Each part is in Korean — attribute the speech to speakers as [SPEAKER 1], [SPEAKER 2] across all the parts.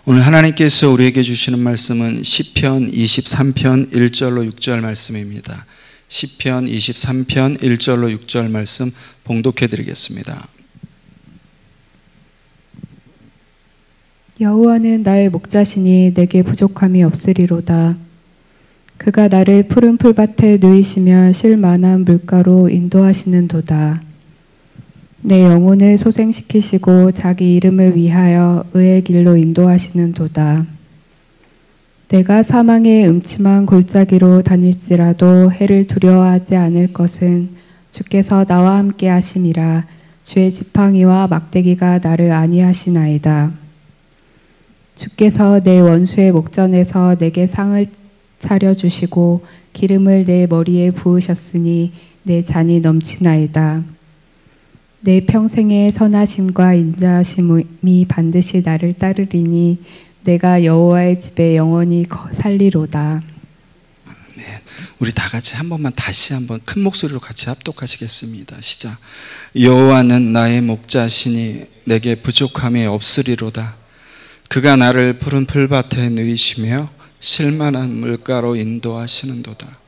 [SPEAKER 1] 오늘 하나님께서 우리에게 주시는 말씀은 시편 23편 1절로 6절 말씀입니다. 시편 23편 1절로 6절 말씀 봉독해 드리겠습니다.
[SPEAKER 2] 여호와는 나의 목자시니 내게 부족함이 없으리로다. 그가 나를 푸른 풀밭에 누이시며 쉴 만한 물가로 인도하시는도다. 내 영혼을 소생시키시고 자기 이름을 위하여 의의 길로 인도하시는도다. 내가 사망의 음침한 골짜기로 다닐지라도 해를 두려워하지 않을 것은 주께서 나와 함께 하심이라. 주의 지팡이와 막대기가 나를 안위하시나이다. 주께서 내 원수의 목전에서 내게 상을 차려주시고 기름을 내 머리에 부으셨으니 내 잔이 넘치나이다. 내 평생의 선하심과 인자하심이 반드시 나를 따르리니 내가 여호와의 집에 영원히 살리로다.
[SPEAKER 1] 네, 우리 다 같이 한 번만 다시 한번 큰 목소리로 같이 합독하시겠습니다. 시작. 여호와는 나의 목자시니 내게 부족함이 없으리로다. 그가 나를 푸른 풀밭에 누이시며 쉴 만한 물가로 인도하시는도다.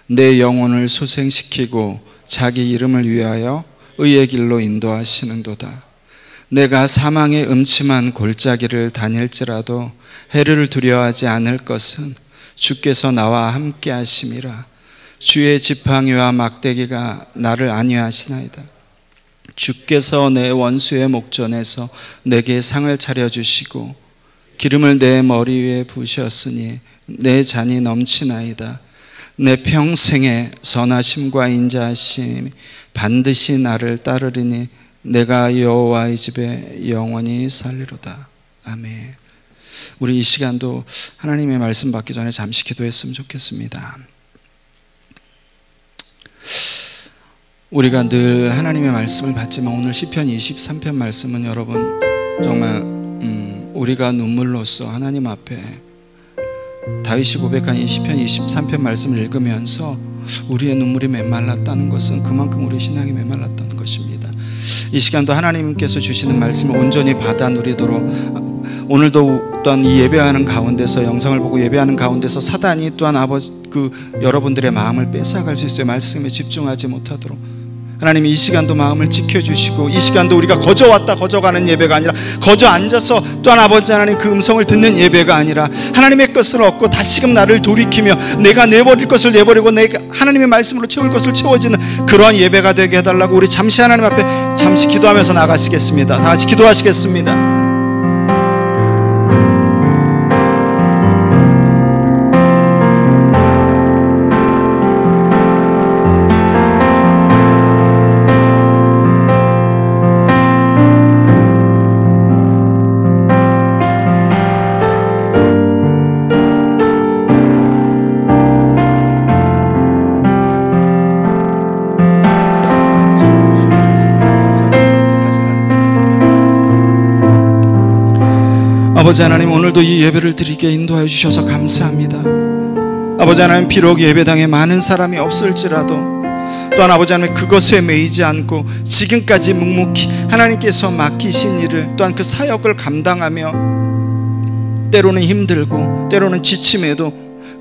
[SPEAKER 1] 내 영혼을 소생시키고 자기 이름을 위하여 의의 길로 인도하시는도다. 내가 사망의 음침한 골짜기를 다닐지라도 해를 두려워하지 않을 것은 주께서 나와 함께 하심이라. 주의 지팡이와 막대기가 나를 안위하시나이다. 주께서 내 원수의 목전에서 내게 상을 차려주시고 기름을 내 머리 위에 부으셨으니 내 잔이 넘치나이다. 내 평생의 선하심과 인자하심이 반드시 나를 따르리니 내가 여호와의 집에 영원히 살리로다. 아멘. 우리 이 시간도 하나님의 말씀 받기 전에 잠시 기도했으면 좋겠습니다. 우리가 늘 하나님의 말씀을 받지만 오늘 시편 23편 말씀은 여러분 정말 우리가 눈물로써 하나님 앞에 다윗이 고백한 이 시편 23편 말씀을 읽으면서 우리의 눈물이 메말랐다는 것은 그만큼 우리의 신앙이 메말랐다는 것입니다. 이 시간도 하나님께서 주시는 말씀을 온전히 받아 누리도록 오늘도 또한 이 예배하는 가운데서 영상을 보고 예배하는 가운데서 사단이 또한 여러분들의 마음을 뺏어갈 수 있어요. 말씀에 집중하지 못하도록 하나님 이 시간도 마음을 지켜주시고 이 시간도 우리가 거저 왔다 거저 가는 예배가 아니라 거저 앉아서 또한 아버지 하나님 그 음성을 듣는 예배가 아니라 하나님의 것을 얻고 다시금 나를 돌이키며 내가 내버릴 것을 내버리고 내가 하나님의 말씀으로 채울 것을 채워지는 그러한 예배가 되게 해달라고 우리 잠시 하나님 앞에 잠시 기도하면서 나가시겠습니다. 다 같이 기도하시겠습니다. 아버지 하나님 오늘도 이 예배를 드리게 인도하여 주셔서 감사합니다. 아버지 하나님 비록 예배당에 많은 사람이 없을지라도 또한 아버지 하나님 그것에 매이지 않고 지금까지 묵묵히 하나님께서 맡기신 일을 또한 그 사역을 감당하며 때로는 힘들고 때로는 지침에도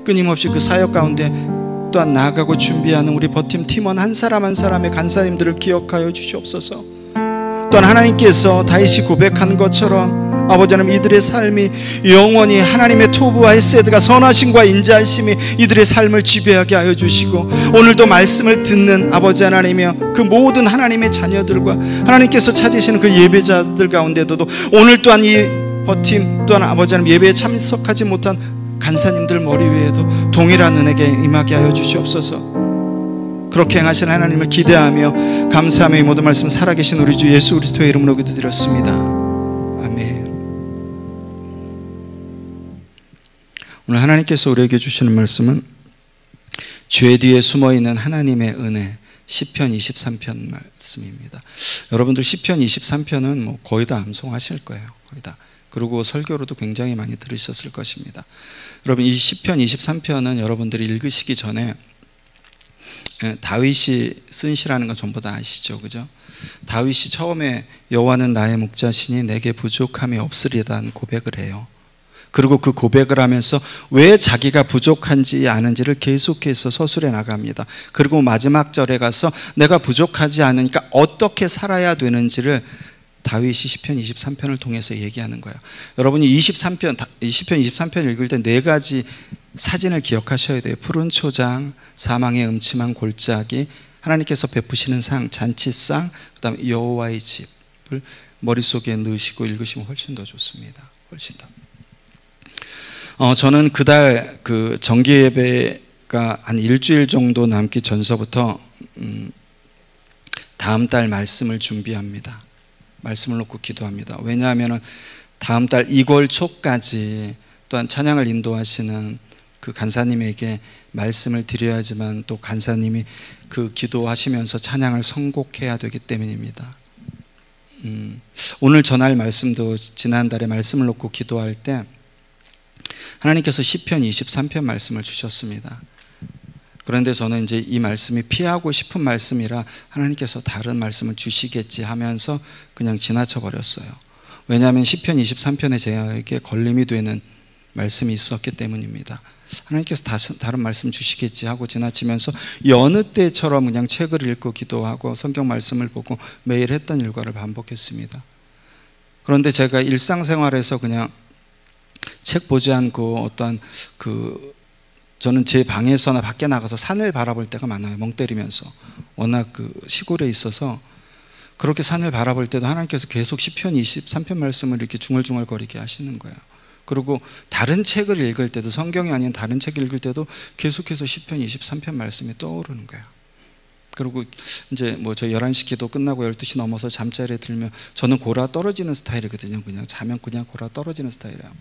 [SPEAKER 1] 끊임없이 그 사역 가운데 또한 나아가고 준비하는 우리 버팀 팀원 한 사람 한 사람의 간사님들을 기억하여 주시옵소서. 또한 하나님께서 다윗이 고백한 것처럼 아버지 하나님 이들의 삶이 영원히 하나님의 토부와 헤세드가 선하심과 인자하심이 이들의 삶을 지배하게 하여 주시고 오늘도 말씀을 듣는 아버지 하나님이여 그 모든 하나님의 자녀들과 하나님께서 찾으시는 그 예배자들 가운데도 오늘 또한 이 버팀 또한 아버지 하나님 예배에 참석하지 못한 간사님들 머리 위에도 동일한 은혜가 임하게 하여 주시옵소서. 그렇게 행하신 하나님을 기대하며 감사하며 이 모든 말씀 살아계신 우리 주 예수 그리스도의 이름으로 기도드렸습니다. 아멘. 오늘 하나님께서 우리에게 주시는 말씀은 죄 뒤에 숨어있는 하나님의 은혜 시편 23편 말씀입니다. 여러분들 시편 23편은 뭐 거의 다 암송하실 거예요. 거의 다. 그리고 설교로도 굉장히 많이 들으셨을 것입니다. 여러분 이 시편 23편은 여러분들이 읽으시기 전에 다윗이 쓴 시라는 건 전부 다 아시죠, 그죠? 다윗이 처음에 여호와는 나의 목자시니 내게 부족함이 없으리라는 고백을 해요. 그리고 그 고백을 하면서 왜 자기가 부족한지 아는지를 계속해서 서술해 나갑니다. 그리고 마지막 절에 가서 내가 부족하지 않으니까 어떻게 살아야 되는지를 다윗이 시편 23편을 통해서 얘기하는 거예요. 여러분이 23편, 시편 23편 읽을 때 네 가지 사진을 기억하셔야 돼요. 푸른 초장, 사망의 음침한 골짜기, 하나님께서 베푸시는 상, 잔치상, 그 다음에 여호와의 집을 머릿속에 넣으시고 읽으시면 훨씬 더 좋습니다. 훨씬 더. 저는 그달 그 정기 예배가 한 일주일 정도 남기 전서부터 다음 달 말씀을 준비합니다. 말씀을 놓고 기도합니다. 왜냐하면 다음 달 2월 초까지 또한 찬양을 인도하시는 그 간사님에게 말씀을 드려야지만 또 간사님이 그 기도하시면서 찬양을 선곡해야 되기 때문입니다. 오늘 전할 말씀도 지난달에 말씀을 놓고 기도할 때 하나님께서 시편 23편 말씀을 주셨습니다. 그런데 저는 이제 이 말씀이 피하고 싶은 말씀이라 하나님께서 다른 말씀을 주시겠지 하면서 그냥 지나쳐 버렸어요. 왜냐하면 시편 23편에 제게 걸림이 되는 말씀이 있었기 때문입니다. 하나님께서 다른 말씀 주시겠지 하고 지나치면서 여느 때처럼 그냥 책을 읽고 기도하고 성경 말씀을 보고 매일 했던 일과를 반복했습니다. 그런데 제가 일상생활에서 그냥 책 보지 않고 어떠한 저는 제 방에서나 밖에 나가서 산을 바라볼 때가 많아요. 멍 때리면서. 워낙 그 시골에 있어서 그렇게 산을 바라볼 때도 하나님께서 계속 시편 23편 말씀을 이렇게 중얼중얼거리게 하시는 거예요. 그리고 다른 책을 읽을 때도, 성경이 아닌 다른 책을 읽을 때도 계속해서 시편 23편 말씀이 떠오르는 거예요. 그리고 이제 뭐 저희 11시 기도 끝나고 12시 넘어서 잠자리에 들면 저는 골아 떨어지는 스타일이거든요. 그냥 자면 그냥 골아 떨어지는 스타일이에요.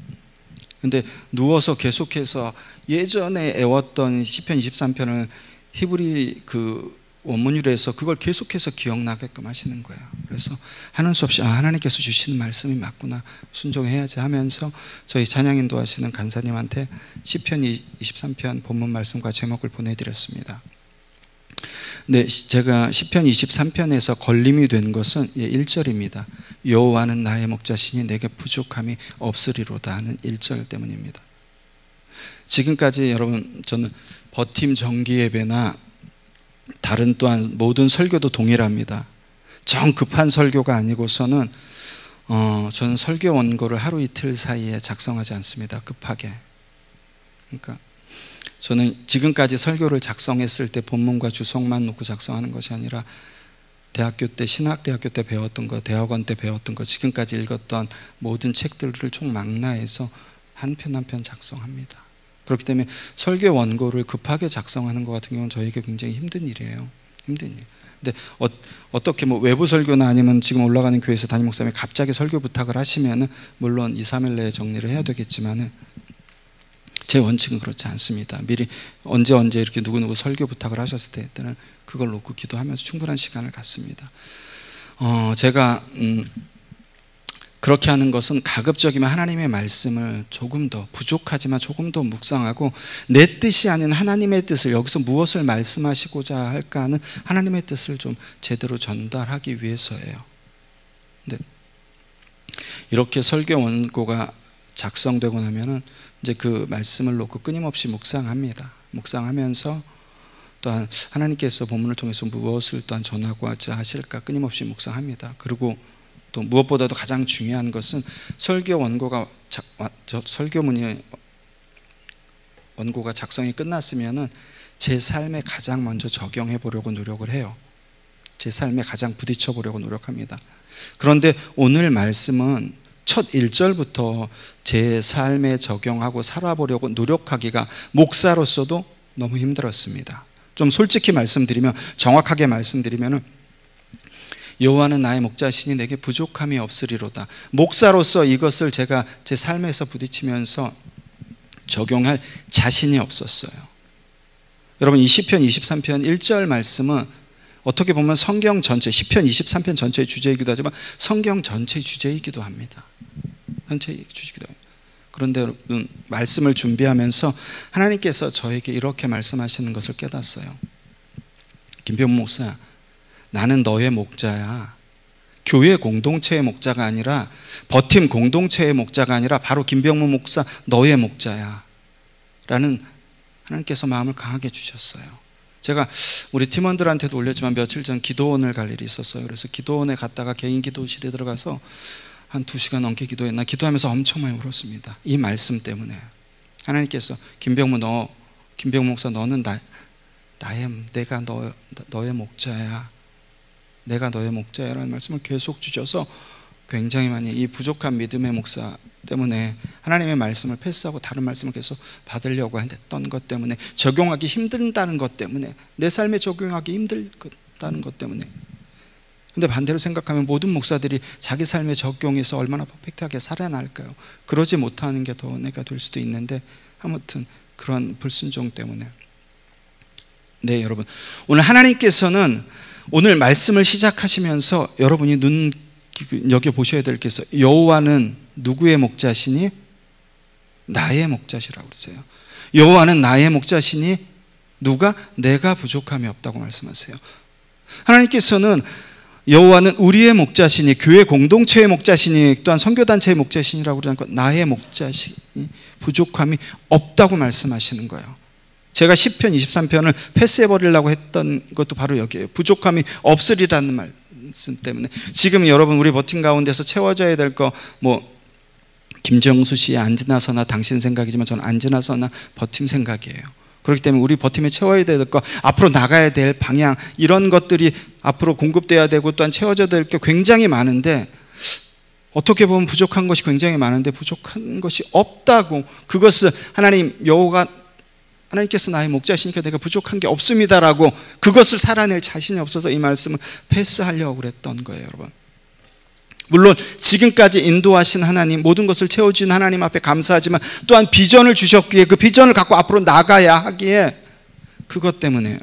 [SPEAKER 1] 근데 누워서 계속해서 예전에 애웠던 시편 23편을 히브리 그 원문으로 해서 그걸 계속해서 기억나게끔 하시는 거예요. 그래서 하는 수 없이 하나님께서 주시는 말씀이 맞구나, 순종해야지 하면서 저희 찬양 인도하시는 간사님한테 시편 23편 본문 말씀과 제목을 보내드렸습니다. 네, 제가 시편 23편에서 걸림이 된 것은 1절입니다. 여호와는 나의 목자시니 내게 부족함이 없으리로다 하는 1절 때문입니다. 지금까지 여러분 저는 버팀 정기 예배나 다른 또한 모든 설교도 동일합니다. 정 급한 설교가 아니고서는 저는 설교 원고를 하루 이틀 사이에 작성하지 않습니다. 급하게. 그러니까 저는 지금까지 설교를 작성했을 때 본문과 주석만 놓고 작성하는 것이 아니라 대학교 때, 신학대학교 때 배웠던 거, 대학원 때 배웠던 거, 지금까지 읽었던 모든 책들을 총망라해서 한 편 한 편 작성합니다. 그렇기 때문에 설교 원고를 급하게 작성하는 것 같은 경우는 저에게 굉장히 힘든 일이에요. 힘든 일. 근데 어떻게 뭐 외부 설교나 아니면 지금 올라가는 교회에서 담임 목사님이 갑자기 설교 부탁을 하시면은 물론 2, 3일 내에 정리를 해야 되겠지만은 제 원칙은 그렇지 않습니다. 미리 언제 이렇게 누구누구 설교 부탁을 하셨을 때는 그걸 놓고 기도하면서 충분한 시간을 갖습니다. 제가 그렇게 하는 것은 가급적이면 하나님의 말씀을 조금 더 부족하지만 조금 더 묵상하고 내 뜻이 아닌 하나님의 뜻을, 여기서 무엇을 말씀하시고자 할까 하는 하나님의 뜻을 좀 제대로 전달하기 위해서예요. 근데 이렇게 설교 원고가 작성되고 나면은 이제 그 말씀을 놓고 끊임없이 묵상합니다. 묵상하면서 또한 하나님께서 본문을 통해서 무엇을 또한 전하고자 하실까 끊임없이 묵상합니다. 그리고 또 무엇보다도 가장 중요한 것은 설교 원고가 설교문이 원고가 작성이 끝났으면은 제 삶에 가장 먼저 적용해 보려고 노력을 해요. 제 삶에 가장 부딪혀 보려고 노력합니다. 그런데 오늘 말씀은 첫 1절부터 제 삶에 적용하고 살아보려고 노력하기가 목사로서도 너무 힘들었습니다. 좀 솔직히 말씀드리면, 정확하게 말씀드리면은 여호와는 나의 목자시니 내게 부족함이 없으리로다. 목사로서 이것을 제가 제 삶에서 부딪히면서 적용할 자신이 없었어요. 여러분 이 시편 23편 1절 말씀은 어떻게 보면 성경 전체, 시편 23편 전체의 주제이기도 하지만 성경 전체의 주제이기도 합니다. 전체의 주제이기도 합니다. 그런데 여러분 말씀을 준비하면서 하나님께서 저에게 이렇게 말씀하시는 것을 깨닫어요. 김병문 목사, 나는 너의 목자야. 교회 공동체의 목자가 아니라, 버팀 공동체의 목자가 아니라 바로 김병무 목사 너의 목자야 라는 하나님께서 마음을 강하게 주셨어요. 제가 우리 팀원들한테도 올렸지만 며칠 전 기도원을 갈 일이 있었어요. 그래서 기도원에 갔다가 개인 기도실에 들어가서 한 2시간 넘게 기도했나, 기도하면서 엄청 많이 울었습니다. 이 말씀 때문에. 하나님께서 김병무 목사 너는 내가 너의 목자야, 내가 너의 목자야라는 말씀을 계속 주셔서 굉장히 많이 이 부족한 믿음의 목사 때문에 하나님의 말씀을 패스하고 다른 말씀을 계속 받으려고 했던 것 때문에, 적용하기 힘든다는 것 때문에, 내 삶에 적용하기 힘들다는 것 때문에. 근데 반대로 생각하면 모든 목사들이 자기 삶에 적용해서 얼마나 퍼펙트하게 살아날까요? 그러지 못하는 게 더 은혜가 될 수도 있는데, 아무튼 그런 불순종 때문에. 네, 여러분, 오늘 하나님께서는 오늘 말씀을 시작하시면서 여러분이 눈여겨보셔야 될 게 있어요. 여호와는 누구의 목자시니? 나의 목자시라고 그러세요. 여호와는 나의 목자시니 누가? 내가 부족함이 없다고 말씀하세요. 하나님께서는 여호와는 우리의 목자시니, 교회 공동체의 목자시니, 또한 선교단체의 목자시니라고 그러는 것, 나의 목자시니 부족함이 없다고 말씀하시는 거예요. 제가 시편 23편을 패스해버리려고 했던 것도 바로 여기에요. 부족함이 없으리라는 말씀 때문에. 지금 여러분 우리 버팀 가운데서 채워져야 될 거, 김정수 씨의 안 지나서나 당신 생각이지만 저는 안 지나서나 버팀 생각이에요. 그렇기 때문에 우리 버팀에 채워야 될 거, 앞으로 나가야 될 방향, 이런 것들이 앞으로 공급돼야 되고 또한 채워져야 될 게 굉장히 많은데, 어떻게 보면 부족한 것이 굉장히 많은데 부족한 것이 없다고, 그것을 하나님께서 나의 목자시니까 내가 부족한 게 없습니다라고, 그것을 살아낼 자신이 없어서 이 말씀을 패스하려고 그랬던 거예요, 여러분. 물론 지금까지 인도하신 하나님, 모든 것을 채워주신 하나님 앞에 감사하지만 또한 비전을 주셨기에 그 비전을 갖고 앞으로 나가야 하기에, 그것 때문에.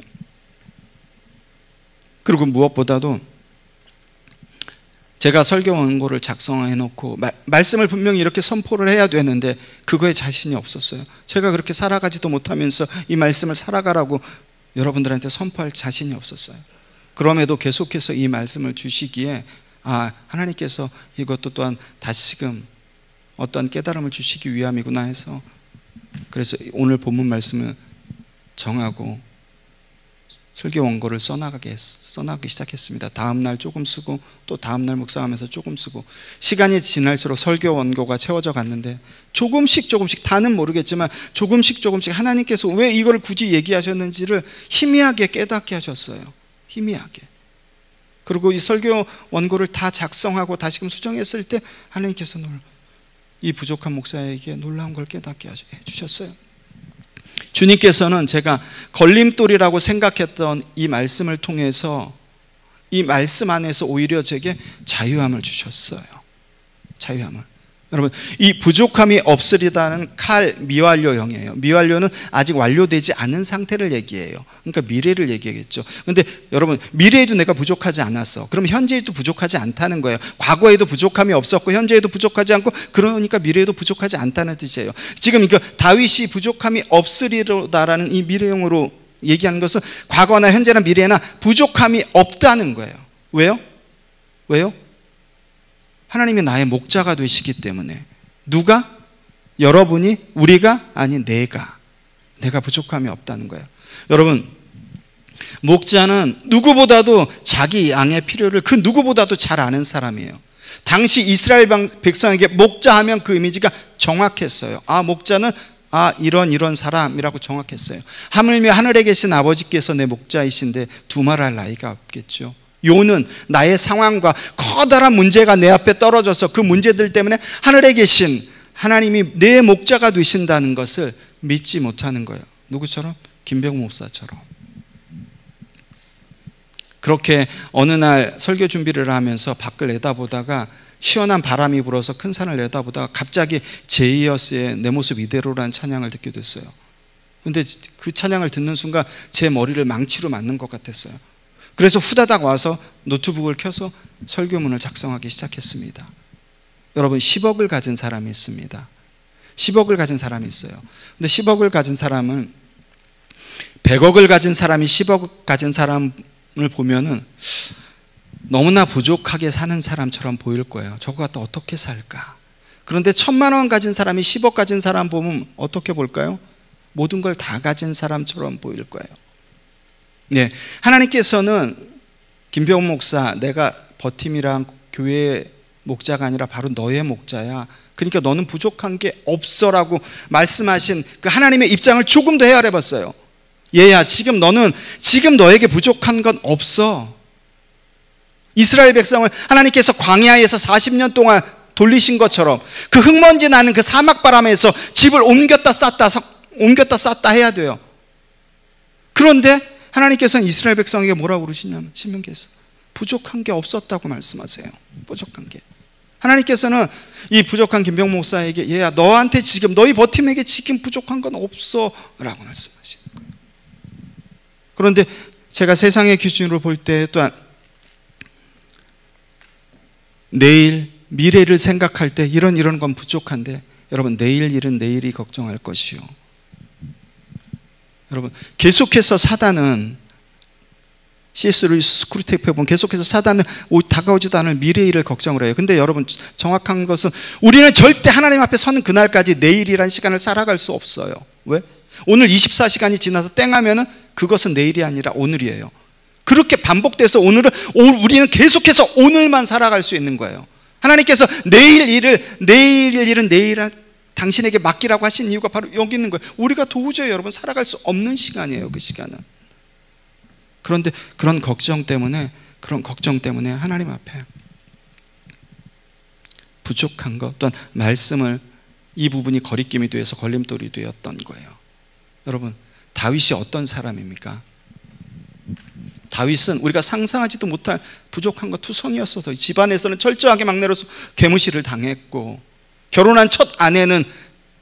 [SPEAKER 1] 그리고 무엇보다도 제가 설교 원고를 작성해 놓고 말씀을 분명히 이렇게 선포를 해야 되는데 그거에 자신이 없었어요. 제가 그렇게 살아가지도 못하면서 이 말씀을 살아가라고 여러분들한테 선포할 자신이 없었어요. 그럼에도 계속해서 이 말씀을 주시기에, 하나님께서 이것도 또한 다시금 어떠한 깨달음을 주시기 위함이구나 해서, 그래서 오늘 본문 말씀을 정하고 설교 원고를 써나가기 시작했습니다. 다음날 조금 쓰고 또 다음날 묵상하면서 조금 쓰고, 시간이 지날수록 설교 원고가 채워져 갔는데 조금씩 다는 모르겠지만 조금씩 하나님께서 왜 이걸 굳이 얘기하셨는지를 희미하게 깨닫게 하셨어요. 희미하게. 그리고 이 설교 원고를 다 작성하고 다시금 수정했을 때 하나님께서 이 부족한 목사에게 놀라운 걸 깨닫게 해주셨어요. 주님께서는 제가 걸림돌이라고 생각했던 이 말씀을 통해서, 이 말씀 안에서 오히려 제게 자유함을 주셨어요. 자유함을. 여러분, 이 부족함이 없으리다는 미완료형이에요. 미완료는 아직 완료되지 않은 상태를 얘기해요. 그러니까 미래를 얘기하겠죠. 근데 여러분, 미래에도 내가 부족하지 않았어. 그럼 현재에도 부족하지 않다는 거예요. 과거에도 부족함이 없었고 현재에도 부족하지 않고, 그러니까 미래에도 부족하지 않다는 뜻이에요. 지금 이거 다윗이 부족함이 없으리로다라는 이 미래형으로 얘기하는 것은 과거나 현재나 미래나 부족함이 없다는 거예요. 왜요? 하나님이 나의 목자가 되시기 때문에. 누가? 여러분이? 우리가? 아니, 내가 부족함이 없다는 거예요. 여러분, 목자는 누구보다도 자기 양의 필요를 그 누구보다도 잘 아는 사람이에요. 당시 이스라엘 백성에게 목자하면 그 이미지가 정확했어요. 목자는 이런 사람이라고 정확했어요. 하물며 하늘에 계신 아버지께서 내 목자이신데 두말할 나이가 없겠죠. 요는 나의 상황과 커다란 문제가 내 앞에 떨어져서 그 문제들 때문에 하늘에 계신 하나님이 내 목자가 되신다는 것을 믿지 못하는 거예요. 누구처럼? 김병무 목사처럼. 그렇게 어느 날 설교 준비를 하면서 밖을 내다보다가 시원한 바람이 불어서 큰 산을 내다보다가 갑자기 제이어스의 내 모습 이대로라는 찬양을 듣게 됐어요. 근데 그 찬양을 듣는 순간 제 머리를 망치로 맞는 것 같았어요. 그래서 후다닥 와서 노트북을 켜서 설교문을 작성하기 시작했습니다. 여러분, 10억을 가진 사람이 있습니다. 10억을 가진 사람이 있어요. 근데 10억을 가진 사람은 100억을 가진 사람이 10억 가진 사람을 보면은 너무나 부족하게 사는 사람처럼 보일 거예요. 저거 갖다 어떻게 살까? 그런데 1,000만 원 가진 사람이 10억 가진 사람 보면 어떻게 볼까요? 모든 걸 다 가진 사람처럼 보일 거예요. 네, 하나님께서는 김병훈 목사, 내가 버팀이랑 교회의 목자가 아니라 바로 너의 목자야. 그러니까 너는 부족한 게 없어라고 말씀하신 그 하나님의 입장을 조금 더 헤아려 봤어요. 얘야, 지금 너에게 부족한 건 없어. 이스라엘 백성을 하나님께서 광야에서 40년 동안 돌리신 것처럼 그 흙먼지 나는 그 사막 바람에서 집을 옮겼다 쌌다 해야 돼요. 그런데 하나님께서는 이스라엘 백성에게 뭐라고 그러시냐면 신명기에서 부족한 게 없었다고 말씀하세요. 부족한 게. 하나님께서는 이 부족한 김병 목사에게 얘야, 너한테 지금 너희 버팀에게 지금 부족한 건 없어 라고 말씀하시는 거예요. 그런데 제가 세상의 기준으로 볼 때 또한 내일 미래를 생각할 때 이런 건 부족한데, 여러분 내일 일은 내일이 걱정할 것이요. 여러분 계속해서 사단은 C.S. 루이스 스크루테이프에 보면 계속해서 사단은 다가오지도 않을 미래 일을 걱정을 해요. 근데 여러분 정확한 것은 우리는 절대 하나님 앞에 서는 그날까지 내일이라는 시간을 살아갈 수 없어요. 왜? 오늘 24시간이 지나서 땡 하면은 그것은 내일이 아니라 오늘이에요. 그렇게 반복돼서 우리는 계속해서 오늘만 살아갈 수 있는 거예요. 하나님께서 내일 일은 내일 당신에게 맡기라고 하신 이유가 바로 여기 있는 거예요. 우리가 도저히 여러분 살아갈 수 없는 시간이에요. 그 시간은. 그런데 그런 걱정 때문에 하나님 앞에 부족한 것 또한 말씀을 이 부분이 거리낌이 되어서 걸림돌이 되었던 거예요. 여러분 다윗이 어떤 사람입니까? 다윗은 우리가 상상하지도 못할 부족한 것 투성이었어서 집안에서는 철저하게 막내로서 계무시를 당했고, 결혼한 첫 아내는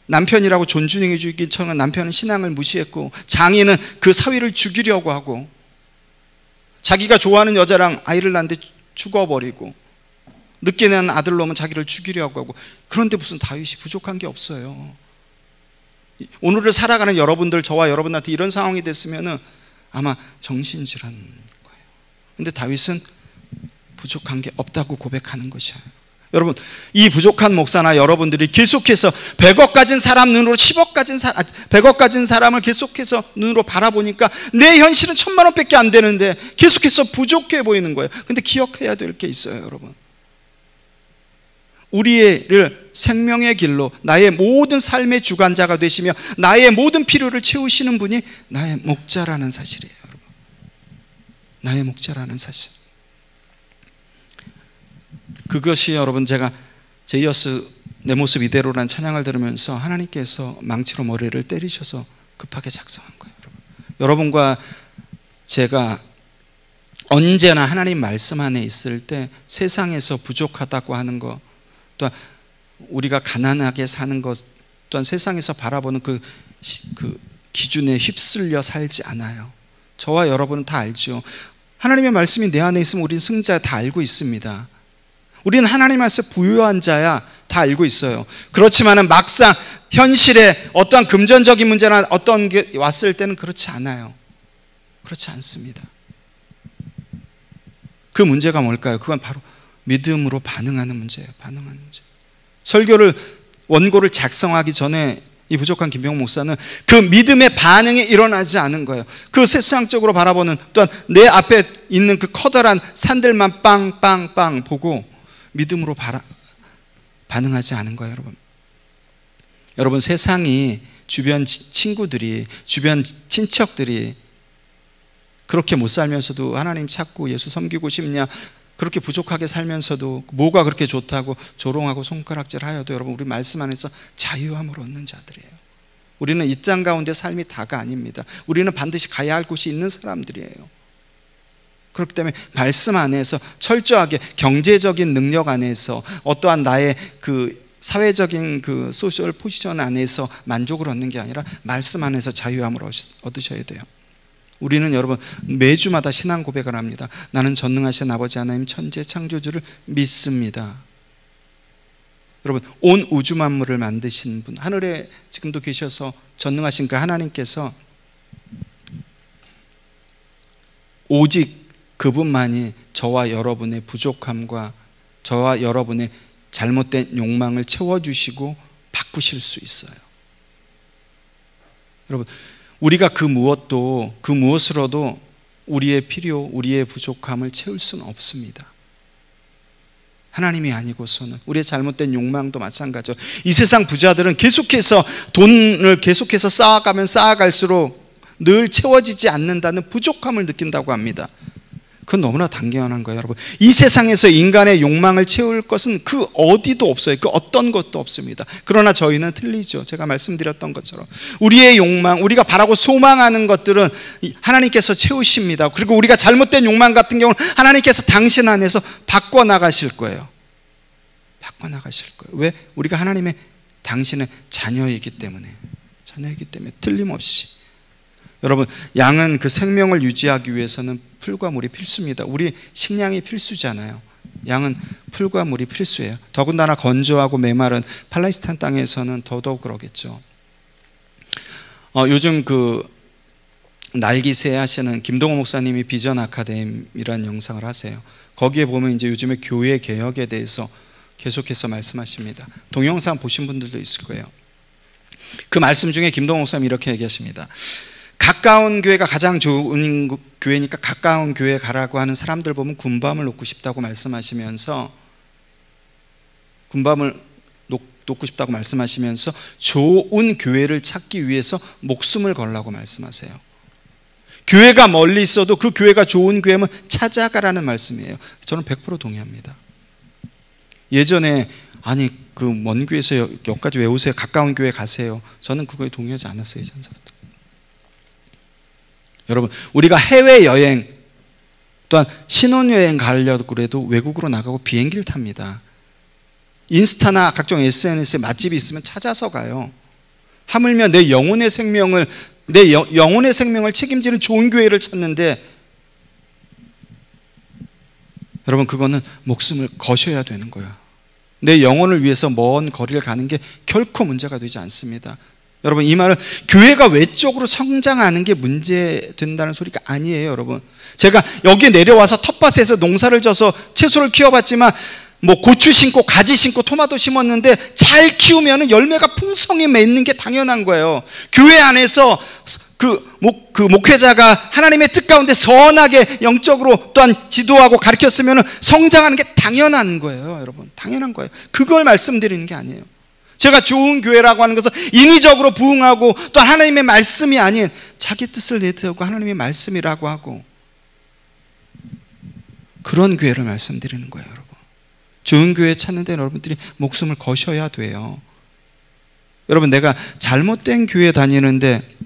[SPEAKER 1] 남편이라고 존중해 주기 전에 남편은 신앙을 무시했고, 장인은 그 사위를 죽이려고 하고, 자기가 좋아하는 여자랑 아이를 낳는데 죽어버리고, 늦게 난 아들 놈은 자기를 죽이려고 하고. 그런데 무슨 다윗이 부족한 게 없어요. 오늘을 살아가는 여러분들, 저와 여러분한테 이런 상황이 됐으면은 아마 정신질환 거예요. 근데 다윗은 부족한 게 없다고 고백하는 것이에요. 여러분 이 부족한 목사나 여러분들이 계속해서 100억 가진 사람 눈으로 100억 가진 사람을 계속해서 눈으로 바라보니까 내 현실은 1,000만 원밖에 안 되는데 계속해서 부족해 보이는 거예요. 근데 기억해야 될 게 있어요. 여러분 우리를 생명의 길로 나의 모든 삶의 주관자가 되시며 나의 모든 필요를 채우시는 분이 나의 목자라는 사실이에요. 여러분 나의 목자라는 사실. 그것이 여러분 제가 제이어스 내 모습 이대로라는 찬양을 들으면서 하나님께서 망치로 머리를 때리셔서 급하게 작성한 거예요. 여러분과 제가 언제나 하나님 말씀 안에 있을 때 세상에서 부족하다고 하는 것, 또한 우리가 가난하게 사는 것, 또한 세상에서 바라보는 그 기준에 휩쓸려 살지 않아요. 저와 여러분은 다 알죠. 하나님의 말씀이 내 안에 있으면 우리는 승자야, 다 알고 있습니다. 우리는 하나님 안에서 부유한 자야, 다 알고 있어요. 그렇지만은 막상 현실에 어떠한 금전적인 문제나 어떤 게 왔을 때는 그렇지 않아요. 그렇지 않습니다. 그 문제가 뭘까요? 그건 바로 믿음으로 반응하는 문제예요. 반응하는 문제. 원고를 작성하기 전에 이 부족한 김병 목사는 그 믿음의 반응이 일어나지 않은 거예요. 그 세상적으로 바라보는, 또한 내 앞에 있는 그 커다란 산들만 빵빵빵 보고 믿음으로 반응하지 않은 거예요. 여러분 세상이, 주변 친구들이, 주변 친척들이 그렇게 못 살면서도 하나님 찾고 예수 섬기고 싶냐, 그렇게 부족하게 살면서도 뭐가 그렇게 좋다고 조롱하고 손가락질 하여도 여러분 우리 말씀 안에서 자유함을 얻는 자들이에요. 우리는 이 땅 가운데 삶이 다가 아닙니다. 우리는 반드시 가야 할 곳이 있는 사람들이에요. 그렇기 때문에 말씀 안에서 철저하게 경제적인 능력 안에서 어떠한 나의 그 사회적인 그 소셜 포지션 안에서 만족을 얻는 게 아니라 말씀 안에서 자유함을 얻으셔야 돼요. 우리는 여러분 매주마다 신앙 고백을 합니다. 나는 전능하신 아버지 하나님 천재 창조주를 믿습니다. 여러분 온 우주 만물을 만드신 분, 하늘에 지금도 계셔서 전능하신 그 하나님께서 오직 그분만이 저와 여러분의 부족함과 저와 여러분의 잘못된 욕망을 채워주시고 바꾸실 수 있어요. 여러분, 우리가 그 무엇으로도 우리의 필요, 우리의 부족함을 채울 수는 없습니다. 하나님이 아니고서는. 우리의 잘못된 욕망도 마찬가지죠. 이 세상 부자들은 계속해서 돈을 계속해서 쌓아가면 쌓아갈수록 늘 채워지지 않는다는 부족함을 느낀다고 합니다. 그건 너무나 당연한 거예요, 여러분. 이 세상에서 인간의 욕망을 채울 것은 그 어디도 없어요. 그 어떤 것도 없습니다. 그러나 저희는 틀리죠. 제가 말씀드렸던 것처럼 우리의 욕망, 우리가 바라고 소망하는 것들은 하나님께서 채우십니다. 그리고 우리가 잘못된 욕망 같은 경우는 하나님께서 당신 안에서 바꿔나가실 거예요. 바꿔나가실 거예요. 왜? 우리가 하나님의 당신의 자녀이기 때문에. 틀림없이. 여러분, 양은 그 생명을 유지하기 위해서는 풀과 물이 필수입니다. 우리 식량이 필수잖아요. 양은 풀과 물이 필수예요. 더군다나 건조하고 메마른 팔레스타인 땅에서는 더더욱 그러겠죠. 요즘 그 날기새 하시는 김동호 목사님이 비전 아카데미라는 영상을 하세요. 거기에 보면 이제 요즘에 교회 개혁에 대해서 계속해서 말씀하십니다. 동영상 보신 분들도 있을 거예요. 그 말씀 중에 김동호 목사님이 이렇게 얘기하십니다. 가까운 교회가 가장 좋은 교회니까 가까운 교회 가라고 하는 사람들 보면 군밤을 놓고 싶다고 말씀하시면서 좋은 교회를 찾기 위해서 목숨을 걸라고 말씀하세요. 교회가 멀리 있어도 그 교회가 좋은 교회면 찾아가라는 말씀이에요. 저는 100% 동의합니다. 예전에 아니 그 먼 교회에서 여기까지 왜 오세요? 가까운 교회 가세요. 저는 그거에 동의하지 않았어요. 예전부터. 여러분, 우리가 해외여행 또한 신혼여행 가려고 해도 외국으로 나가고 비행기를 탑니다. 인스타나 각종 SNS에 맛집이 있으면 찾아서 가요. 하물며 내 영혼의 생명을 책임지는 좋은 교회를 찾는데, 여러분, 그거는 목숨을 거셔야 되는 거예요. 내 영혼을 위해서 먼 거리를 가는 게 결코 문제가 되지 않습니다. 여러분, 이 말은 교회가 외적으로 성장하는 게 문제된다는 소리가 아니에요, 여러분. 제가 여기 내려와서 텃밭에서 농사를 져서 채소를 키워봤지만 뭐 고추 심고 가지 심고 토마토 심었는데 잘 키우면 열매가 풍성히 맺는 게 당연한 거예요. 교회 안에서 그 목회자가 하나님의 뜻 가운데 선하게 영적으로 또한 지도하고 가르쳤으면 성장하는 게 당연한 거예요, 여러분. 당연한 거예요. 그걸 말씀드리는 게 아니에요. 제가 좋은 교회라고 하는 것은 인위적으로 부응하고 또 하나님의 말씀이 아닌 자기 뜻을 내세우고 하나님의 말씀이라고 하고 그런 교회를 말씀드리는 거예요, 여러분. 좋은 교회 찾는 데 여러분들이 목숨을 거셔야 돼요. 여러분, 내가 잘못된 교회 다니는데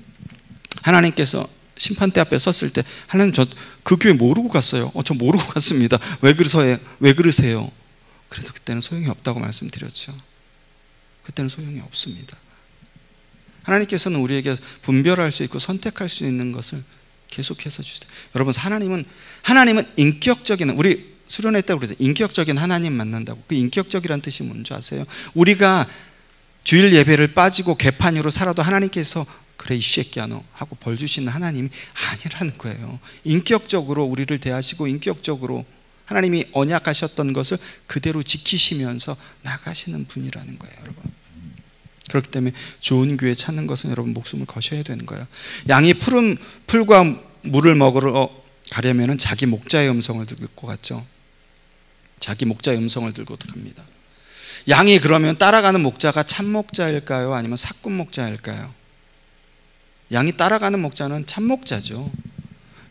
[SPEAKER 1] 하나님께서 심판대 앞에 섰을 때 하나님 저 그 교회 모르고 갔어요. 저 모르고 갔습니다. 왜 그러세요? 그래도 그때는 소용이 없다고 말씀드렸죠. 그때는 소용이 없습니다. 하나님께서는 우리에게 분별할 수 있고 선택할 수 있는 것을 계속해서 주세요. 여러분, 하나님은 인격적인, 우리 수련회 때 그래서 인격적인 하나님 만난다고. 그 인격적이란 뜻이 뭔지 아세요? 우리가 주일 예배를 빠지고 개판으로 살아도 하나님께서 그래 이 새끼야 너 하고 벌 주시는 하나님이 아니라는 거예요. 인격적으로 우리를 대하시고 인격적으로 하나님이 언약하셨던 것을 그대로 지키시면서 나가시는 분이라는 거예요, 여러분. 그렇기 때문에 좋은 교회 찾는 것은 여러분 목숨을 거셔야 되는 거예요. 양이 푸른 풀과 물을 먹으러 가려면 자기 목자의 음성을 듣고 갔죠. 자기 목자의 음성을 들고 갑니다. 양이 그러면 따라가는 목자가 참 목자일까요? 아니면 사꾼 목자일까요? 양이 따라가는 목자는 참 목자죠.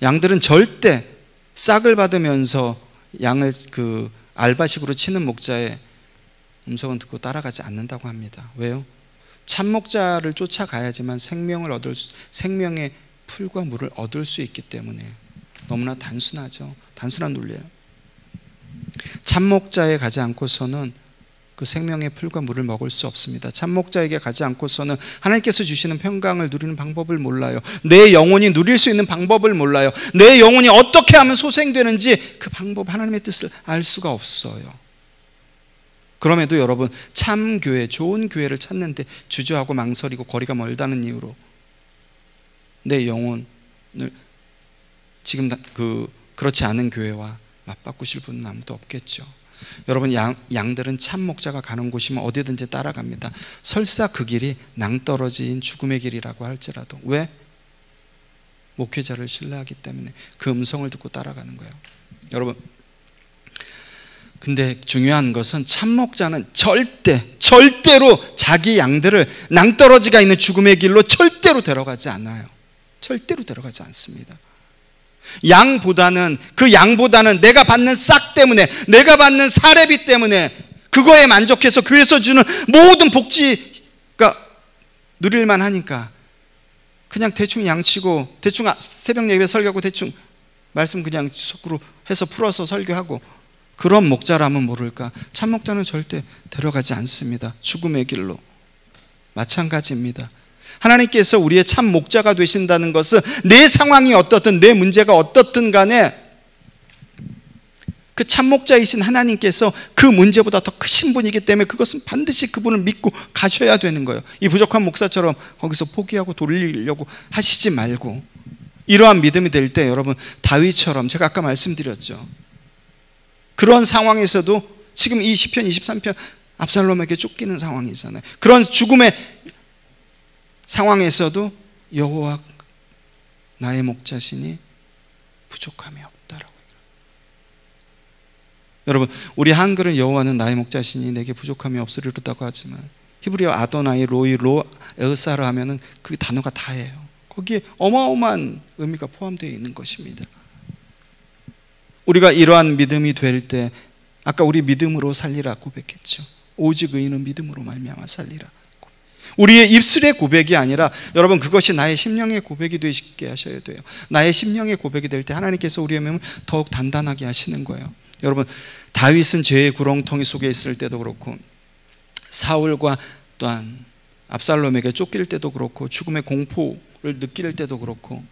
[SPEAKER 1] 양들은 절대 싹을 받으면서 양을 그 알바식으로 치는 목자의 음성은 듣고 따라가지 않는다고 합니다. 왜요? 참 목자를 쫓아가야지만 생명의 풀과 물을 얻을 수 있기 때문에. 너무나 단순하죠. 단순한 논리예요. 참 목자에 가지 않고서는 그 생명의 풀과 물을 먹을 수 없습니다. 참 목자에게 가지 않고서는 하나님께서 주시는 평강을 누리는 방법을 몰라요. 내 영혼이 누릴 수 있는 방법을 몰라요. 내 영혼이 어떻게 하면 소생되는지 그 방법, 하나님의 뜻을 알 수가 없어요. 그럼에도 여러분, 참 교회, 좋은 교회를 찾는데 주저하고 망설이고 거리가 멀다는 이유로 내 영혼을 지금 그 그렇지 않은 교회와 맞바꾸실 분은 아무도 없겠죠. 여러분, 양들은 참 목자가 가는 곳이면 어디든지 따라갑니다. 설사 그 길이 낭떠러지인 죽음의 길이라고 할지라도. 왜? 목회자를 신뢰하기 때문에 그 음성을 듣고 따라가는 거예요. 여러분, 근데 중요한 것은 참 목자는 절대로 자기 양들을 낭떠러지가 있는 죽음의 길로 절대로 데려가지 않아요. 절대로 데려가지 않습니다. 그 양보다는 내가 받는 싹 때문에, 내가 받는 사례비 때문에, 그거에 만족해서 교회에서 주는 모든 복지가 누릴만 하니까 그냥 대충 양치고, 대충 새벽 예배 설교하고, 대충 말씀 그냥 속으로 해서 풀어서 설교하고, 그런 목자라면 모를까? 참 목자는 절대 데려가지 않습니다. 죽음의 길로. 마찬가지입니다. 하나님께서 우리의 참 목자가 되신다는 것은 내 상황이 어떻든, 내 문제가 어떻든 간에 그 참 목자이신 하나님께서 그 문제보다 더 크신 분이기 때문에 그것은 반드시 그분을 믿고 가셔야 되는 거예요. 이 부족한 목사처럼 거기서 포기하고 돌리려고 하시지 말고, 이러한 믿음이 될 때 여러분, 다윗처럼 제가 아까 말씀드렸죠. 그런 상황에서도 지금 이 시편 23편 압살롬에게 쫓기는 상황이잖아요. 그런 죽음의 상황에서도 여호와 나의 목자시니 부족함이 없다라고. 여러분, 우리 한글은 여호와는 나의 목자시니 내게 부족함이 없으리로다고 하지만 히브리어 아도나이, 로이, 로, 에으사르 하면은 그 단어가 다예요. 거기에 어마어마한 의미가 포함되어 있는 것입니다. 우리가 이러한 믿음이 될 때, 아까 우리 믿음으로 살리라 고백했죠. 오직 의인은 믿음으로 말미암아 살리라. 우리의 입술의 고백이 아니라 여러분, 그것이 나의 심령의 고백이 되게 하셔야 돼요. 나의 심령의 고백이 될 때 하나님께서 우리의 마음을 더욱 단단하게 하시는 거예요. 여러분, 다윗은 죄의 구렁텅이 속에 있을 때도 그렇고, 사울과 또한 압살롬에게 쫓길 때도 그렇고, 죽음의 공포를 느낄 때도 그렇고,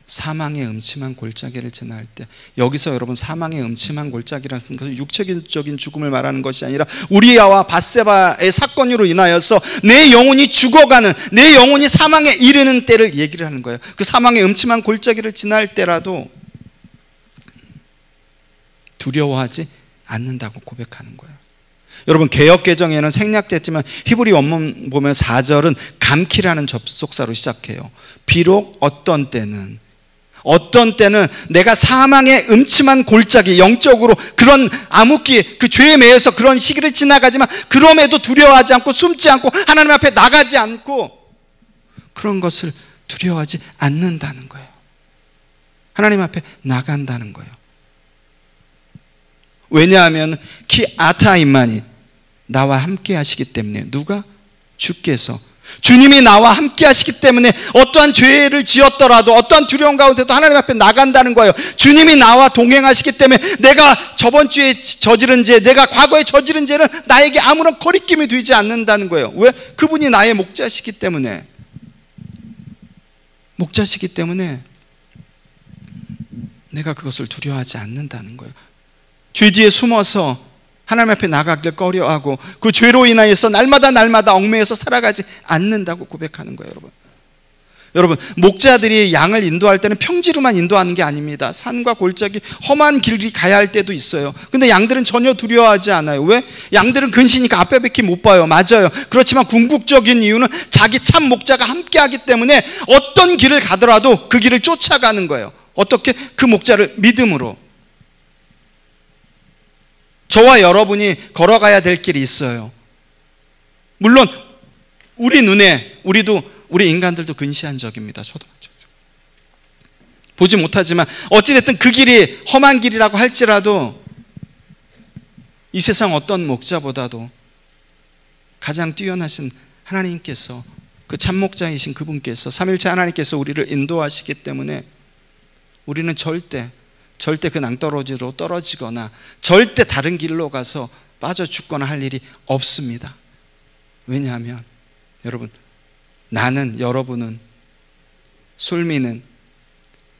[SPEAKER 1] 사망의 음침한 골짜기를 지날 때, 여기서 여러분 사망의 음침한 골짜기라는 것은 육체적인 죽음을 말하는 것이 아니라 우리아와 밧세바의 사건으로 인하여서 내 영혼이 죽어가는, 내 영혼이 사망에 이르는 때를 얘기를 하는 거예요. 그 사망의 음침한 골짜기를 지날 때라도 두려워하지 않는다고 고백하는 거예요. 여러분, 개역개정에는 생략됐지만 히브리 원문 보면 4절은 감키라는 접속사로 시작해요. 비록 어떤 때는 내가 사망의 음침한 골짜기, 영적으로 그런 암흑기, 그 죄에 매여서 그런 시기를 지나가지만 그럼에도 두려워하지 않고, 숨지 않고, 하나님 앞에 나가지 않고, 그런 것을 두려워하지 않는다는 거예요. 하나님 앞에 나간다는 거예요. 왜냐하면 키 아타임만이 나와 함께 하시기 때문에. 누가? 주께서. 주님이 나와 함께 하시기 때문에 어떠한 죄를 지었더라도, 어떠한 두려움 가운데도 하나님 앞에 나간다는 거예요. 주님이 나와 동행하시기 때문에 내가 저번 주에 저지른 죄, 내가 과거에 저지른 죄는 나에게 아무런 거리낌이 되지 않는다는 거예요. 왜? 그분이 나의 목자시기 때문에. 목자시기 때문에 내가 그것을 두려워하지 않는다는 거예요. 죄 뒤에 숨어서 하나님 앞에 나가길 꺼려하고, 그 죄로 인하여서 날마다 얽매여서 살아가지 않는다고 고백하는 거예요. 여러분, 목자들이 양을 인도할 때는 평지로만 인도하는 게 아닙니다. 산과 골짜기, 험한 길이 가야 할 때도 있어요. 근데 양들은 전혀 두려워하지 않아요. 왜? 양들은 근시니까 앞에밖에 못 봐요. 맞아요. 그렇지만 궁극적인 이유는 자기 참 목자가 함께 하기 때문에 어떤 길을 가더라도 그 길을 쫓아가는 거예요. 어떻게? 그 목자를 믿음으로. 저와 여러분이 걸어가야 될 길이 있어요. 물론 우리 눈에, 우리 인간들도 근시한 적입니다. 저도 마찬가지로. 보지 못하지만 어찌됐든 그 길이 험한 길이라고 할지라도 이 세상 어떤 목자보다도 가장 뛰어나신 하나님께서, 그 참목자이신 그분께서, 삼일체 하나님께서 우리를 인도하시기 때문에 우리는 절대 그 낭떠러지로 떨어지거나 절대 다른 길로 가서 빠져 죽거나 할 일이 없습니다. 왜냐하면 여러분, 나는, 여러분은, 솔미는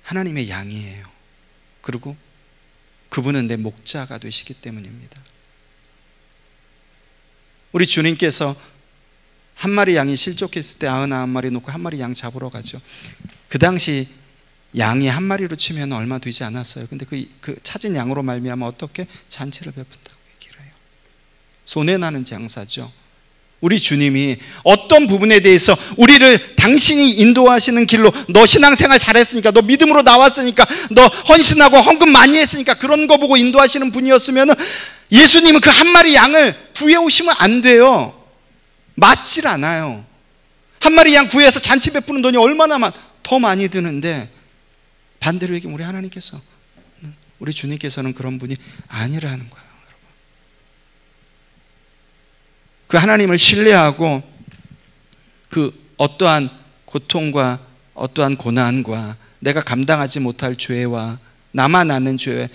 [SPEAKER 1] 하나님의 양이에요. 그리고 그분은 내 목자가 되시기 때문입니다. 우리 주님께서 한 마리 양이 실족했을 때 99마리 놓고 한 마리 양 잡으러 가죠. 그 당시 양이 한 마리로 치면 얼마 되지 않았어요. 근데 그 찾은 양으로 말미암아 어떻게 잔치를 베푼다고 얘기를 해요. 손해나는 장사죠. 우리 주님이 어떤 부분에 대해서 우리를 당신이 인도하시는 길로, 너 신앙생활 잘했으니까, 너 믿음으로 나왔으니까, 너 헌신하고 헌금 많이 했으니까 그런 거 보고 인도하시는 분이었으면 예수님은 그 한 마리 양을 구해오시면 안 돼요. 맞질 않아요. 한 마리 양 구해서 잔치 베푸는 돈이 얼마나 더 많이 드는데, 반대로 얘기하면 우리 하나님께서, 우리 주님께서는 그런 분이 아니라는 거예요. 여러분, 그 하나님을 신뢰하고 그 어떠한 고통과 어떠한 고난과 내가 감당하지 못할 죄와 나만 아는 죄,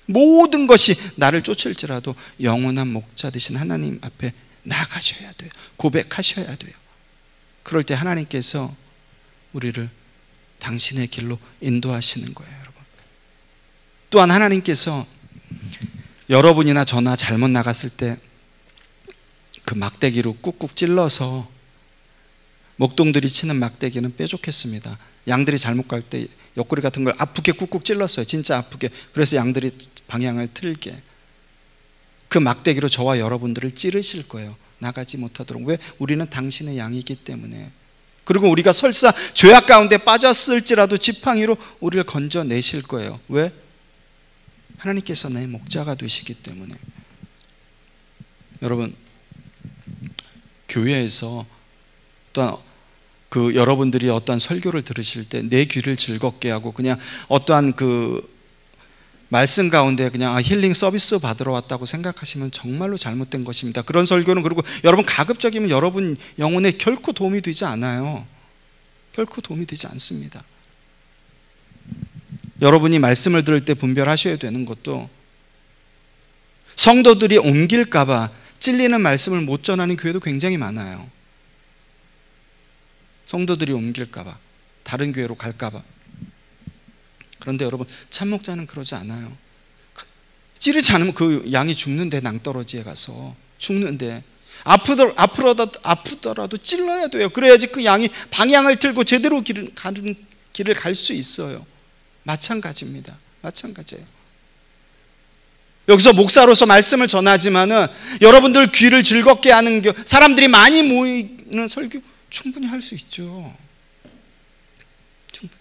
[SPEAKER 1] 모든 것이 나를 쫓을지라도 영원한 목자 되신 하나님 앞에 나가셔야 돼요. 고백하셔야 돼요. 그럴 때 하나님께서 우리를 당신의 길로 인도하시는 거예요, 여러분. 또한 하나님께서 여러분이나 저나 잘못 나갔을 때 그 막대기로 꾹꾹 찔러서, 목동들이 치는 막대기는 뾰족했습니다. 양들이 잘못 갈 때 옆구리 같은 걸 아프게 꾹꾹 찔렀어요. 진짜 아프게. 그래서 양들이 방향을 틀게. 그 막대기로 저와 여러분들을 찌르실 거예요. 나가지 못하도록. 왜? 우리는 당신의 양이기 때문에. 그리고 우리가 설사 죄악 가운데 빠졌을지라도 지팡이로 우리를 건져내실 거예요. 왜? 하나님께서 내 목자가 되시기 때문에. 여러분, 교회에서 또한 그 여러분들이 어떠한 설교를 들으실 때 내 귀를 즐겁게 하고 그냥 어떠한 그 말씀 가운데 그냥 힐링 서비스 받으러 왔다고 생각하시면 정말로 잘못된 것입니다. 그런 설교는, 그리고 여러분 가급적이면 여러분 영혼에 결코 도움이 되지 않아요. 결코 도움이 되지 않습니다. 여러분이 말씀을 들을 때 분별하셔야 되는 것도, 성도들이 옮길까 봐 찔리는 말씀을 못 전하는 교회도 굉장히 많아요. 성도들이 옮길까 봐, 다른 교회로 갈까 봐. 그런데 여러분, 참목자는 그러지 않아요. 찌르지 않으면 그 양이 죽는데, 낭떠러지에 가서 죽는데, 아프더라도 찔러야 돼요. 그래야지 그 양이 방향을 틀고 제대로 길을 갈 수 있어요. 마찬가지입니다. 마찬가지예요. 여기서 목사로서 말씀을 전하지만은 여러분들 귀를 즐겁게 하는 사람들이 많이 모이는 설교 충분히 할 수 있죠. 충분히.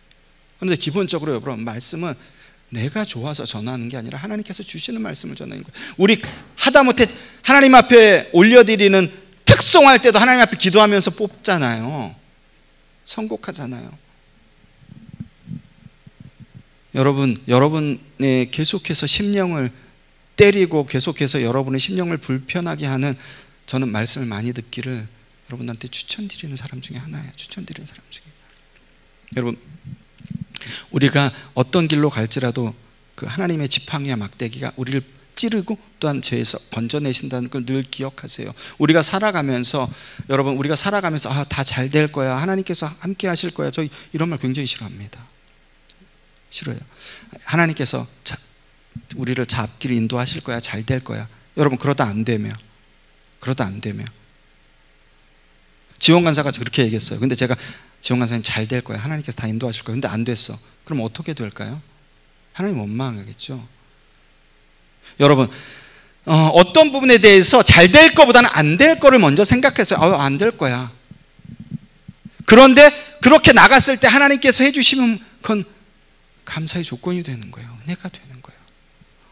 [SPEAKER 1] 그런데 기본적으로 여러분, 말씀은 내가 좋아서 전하는 게 아니라 하나님께서 주시는 말씀을 전하는 거예요. 우리 하다못해 하나님 앞에 올려드리는 특송할 때도 하나님 앞에 기도하면서 뽑잖아요. 선곡하잖아요. 여러분의 계속해서 심령을 때리고 계속해서 여러분의 심령을 불편하게 하는, 저는 말씀을 많이 듣기를 여러분한테 추천드리는 사람 중에 하나예요. 추천드리는 사람 중에. 여러분, 우리가 어떤 길로 갈지라도 그 하나님의 지팡이와 막대기가 우리를 찌르고 또한 죄에서 건져내신다는 걸 늘 기억하세요. 우리가 살아가면서, 여러분, 우리가 살아가면서 다 잘 될 거야, 하나님께서 함께 하실 거야, 저 이런 말 굉장히 싫어합니다. 싫어요. 하나님께서 우리를 잡기를 인도하실 거야, 잘 될 거야. 여러분, 그러다 안 되면 지원 간사가 그렇게 얘기했어요. 근데 제가, 지원 간사님 잘 될 거야, 하나님께서 다 인도하실 거야. 근데 안 됐어. 그럼 어떻게 될까요? 하나님 원망하겠죠. 여러분, 어떤 부분에 대해서 잘 될 거보다는 안 될 거를 먼저 생각해서 안 될 거야. 그런데 그렇게 나갔을 때 하나님께서 해주시면 그건 감사의 조건이 되는 거예요. 은혜가 되는 거예요.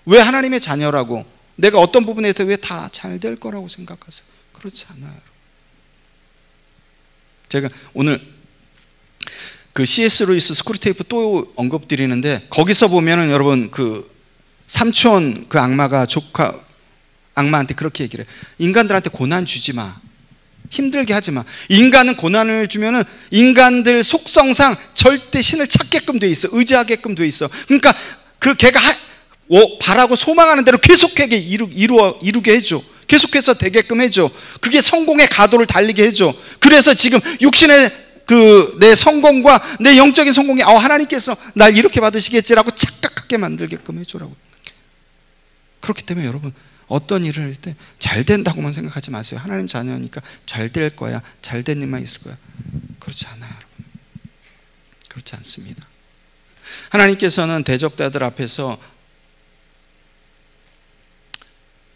[SPEAKER 1] 왜 하나님의 자녀라고 내가 어떤 부분에서 왜 다 잘 될 거라고 생각하세요? 그렇지 않아요. 제가 오늘 그 C.S. 루이스 스크루테이프 또 언급드리는데, 거기서 보면은 여러분, 그 삼촌 그 악마가 조카 악마한테 그렇게 얘기를 해요. 인간들한테 고난 주지 마, 힘들게 하지 마. 인간은 고난을 주면은 인간들 속성상 절대 신을 찾게끔 돼 있어, 의지하게끔 돼 있어. 그러니까 그 걔가 바라고 소망하는 대로 계속하게 이루게 해줘. 계속해서 되게끔 해줘. 그게 성공의 가도를 달리게 해줘. 그래서 지금 육신의 내 성공과 내 영적인 성공이 하나님께서 날 이렇게 받으시겠지라고 착각하게 만들게끔 해줘라고. 그렇기 때문에 여러분, 어떤 일을 할 때 잘 된다고만 생각하지 마세요. 하나님 자녀니까 잘 될 거야, 잘 된 일만 있을 거야. 그렇지 않아요, 여러분. 그렇지 않습니다. 하나님께서는 대적자들 앞에서